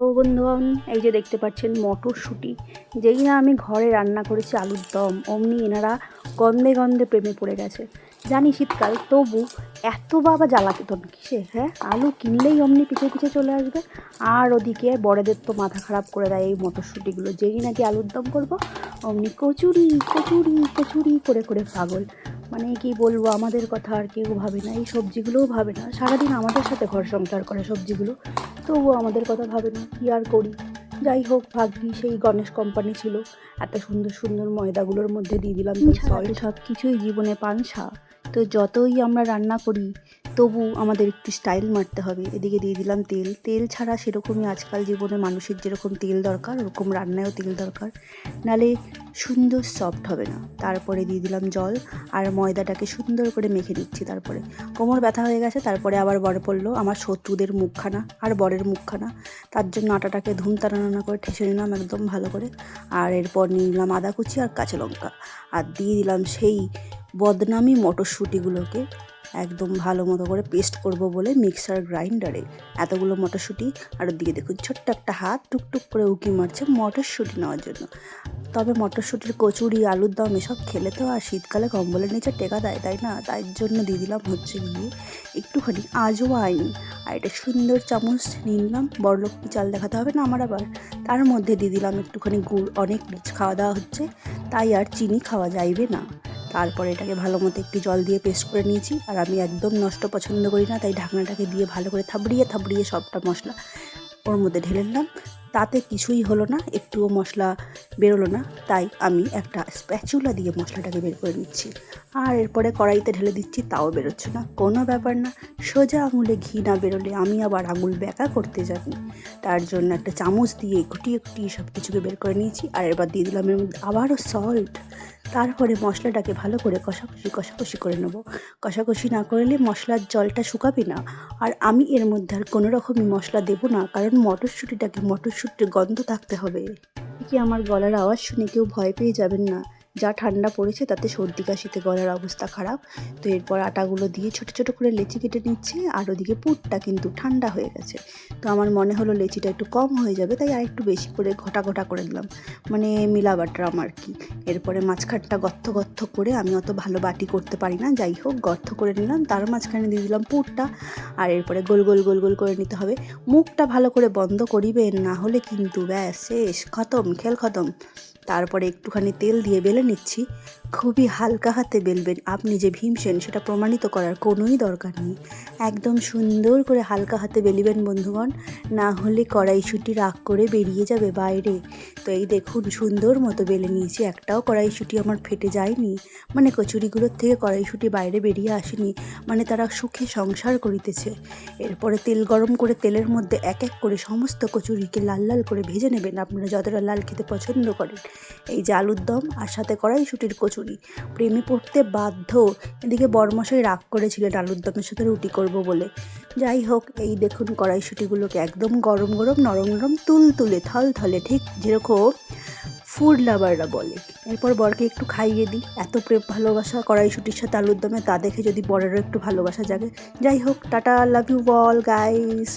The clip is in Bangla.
তো বন্ধুগণ, এই যে দেখতে পাচ্ছেন মটরশুঁটি। যেই না আমি ঘরে রান্না করেছি আলুর দম, অমনি এনারা গন্ধে গন্ধে প্রেমে পড়ে গেছে। জানি শীতকাল, তবু এত বাবা জ্বালাতন কিসে? হ্যাঁ, আলু কিনলেই অমনি পিছে পিছে চলে আসবে। আর ওদিকে বড়দের তো মাথা খারাপ করে দেয় এই মটরশুঁটিগুলো। যেই নাকি আলুর দম করবো, অমনি কচুরি কচুরি কচুরি করে করে পাগল। মানে কি বলবো, আমাদের কথা আর কেউ ভাবে না, এই সবজিগুলোও ভাবে না। সারাদিন আমাদের সাথে ঘর সংসার করে সবজিগুলো, তবুও আমাদের কথা ভাবে না। কী আর করি। যাই হোক, ভাগ্যি সেই গণেশ কোম্পানি ছিল। এত সুন্দর সুন্দর ময়দাগুলোর মধ্যে দিয়ে দিলাম তো সল্ট। সব কিছুই জীবনে পাংশা। তো যতই আমরা রান্না করি, তবু আমাদের একটু স্টাইল মারতে হবে। এদিকে দিয়ে দিলাম তেল। তেল ছাড়া সেরকমই আজকাল জীবনে মানুষের যেরকম তেল দরকার, ওরকম রান্নায়ও তেল দরকার, নালে সুন্দর সফট হবে না। তারপরে দিয়ে দিলাম জল, আর ময়দাটাকে সুন্দর করে মেখে নিচ্ছি। তারপরে কোমর ব্যথা হয়ে গেছে, তারপরে আবার বর পড়লো আমার শত্রুদের মুখখানা আর বরের মুখখানা। তার জন্য আটাটাকে ধুমতারানা করে ঠেসে নিলাম একদম ভালো করে। আর এরপর নিয়ে নিলাম আদা কুচি আর কাঁচা লঙ্কা, আর দিয়ে দিলাম সেই বদনামি মটরশুঁটিগুলোকে একদম ভালো মতো করে পেস্ট করব বলে মিক্সার গ্রাইন্ডারে। এতগুলো মটরশুঁটি, আর ওদিকে দেখুন ছোট্ট একটা হাত টুকটুক করে উঁকি মারছে মটরশুঁটি নেওয়ার জন্য। তবে মটরশুঁটির কচুরি, আলুর দম এসব খেলে তো আর শীতকালে কম্বলের নিচে টেকা দেয়, তাই না? তাই জন্য দিয়ে দিলাম হচ্ছে গিয়ে একটুখানি আজওয়াইন। আর এটা সুন্দর চামচ নিয়ে নিলাম। বড়লোকি চাল দেখাতে হবে না আমার আবার। তার মধ্যে দিয়ে দিলাম একটুখানি গুড়। অনেক রিচ খাওয়া দাওয়া হচ্ছে, তাই আর চিনি খাওয়া যাইবে না। তারপরে এটাকে ভালো মতো একটু জল দিয়ে পেস্ট করে নিয়েছি। আর আমি একদম নষ্ট পছন্দ করি না, তাই ঢাকনাটাকে দিয়ে ভালো করে থাবড়িয়ে থাবড়িয়ে সবটা মশলা ওর মধ্যে ঢেলে নিলাম। তাতে কিছুই হলো না, একটুও মশলা বেরোলো না, তাই আমি একটা স্প্যাচুলা দিয়ে মশলাটাকে বের করে নিচ্ছি। আর এরপরে কড়াইতে ঢেলে দিচ্ছি, তাও বেরোচ্ছে না। কোনো ব্যাপার না, সোজা আঙুলে ঘি না বেরোলে আমি আবার আঙুল ব্যাকা করতে জানি। তার জন্য একটা চামচ দিয়ে গুটিয়ে গুটিয়ে সব কিছুকে বের করে নিয়েছি। আর এবার দিয়ে দিলাম এর মধ্যে আবারও সল্ট। তারপরে মশলাটাকে ভালো করে কষাকষি করে নেবো। কষাকষি না করলে মশলার জলটা শুকাবে না। আর আমি এর মধ্যে আর কোনো রকমই মশলা দেবো না, কারণ মটরশুঁটির গন্ধ থাকতে হবে। কি আমার গলার আওয়াজ শুনে কেউ ভয় পেয়ে যাবেন না। যা ঠান্ডা পড়েছে তাতে সর্দি কাশিতে গলার অবস্থা খারাপ। তো এরপর আটাগুলো দিয়ে ছোটো ছোটো করে লেচি কেটে নিচ্ছি। আর ওদিকে পুরটা কিন্তু ঠান্ডা হয়ে গেছে। তো আমার মনে হলো লেচিটা একটু কম হয়ে যাবে, তাই আর একটু বেশি করে ঘটা ঘটা করে দিলাম, মানে মিলাবাটারাম আর কি। এরপরে মাঝখানটা গর্ত গর্ত করে, আমি অত ভালো বাটি করতে পারি না, যাই হোক গর্ত করে নিলাম। তার মাঝখানে দিয়ে দিলাম পুরটা। আর এরপরে গোল গোল গোল গোল করে নিতে হবে। মুখটা ভালো করে বন্ধ করিবেন, না হলে কিন্তু ব্যাস শেষ, খতম, খেল খতম। তারপরে একটুখানি তেল দিয়ে বেলে নিচ্ছি। খুবই হালকা হাতে বেলবেন, আপনি যে ভীমসেন সেটা প্রমাণিত করার কোনোই দরকার নেই। একদম সুন্দর করে হালকা হাতে বেলিবেন বন্ধুগণ, না হলে কড়াইশুঁটি রাগ করে বেরিয়ে যাবে বাইরে। তো এই দেখুন সুন্দর মতো বেলে নিয়েছি, একটাও কড়াইশুঁটি আমার ফেটে যায়নি। মানে কচুরিগুলোর থেকে কড়াইশুঁটি বাইরে বেরিয়ে আসেনি, মানে তারা সুখে সংসার করিতেছে। এরপরে তেল গরম করে তেলের মধ্যে এক এক করে সমস্ত কচুরিকে লাল লাল করে ভেজে নেবেন, আপনারা যতটা লাল খেতে পছন্দ করেন। এই যে আলুর দম আর সাথে কড়াইশুঁটির কচুরি, প্রেমে পড়তে বাধ্য। এদিকে বরমশাই রাগ করেছিলেন আলুর দমের সাথে রুটি করব বলে। যাই হোক, এই দেখুন কড়াইশুঁটিগুলোকে একদম গরম গরম নরম নরম তুলতুলে থলথলে, ঠিক যেরকম ফুড লাভাররা বলে। এরপর বরকে একটু খাইয়ে দিই। এত প্রেম ভালোবাসা কড়াইশুঁটির সাথে আলুর দমে, তা দেখে যদি বরেরও একটু ভালোবাসা জাগে। যাই হোক, tata, love you all guys.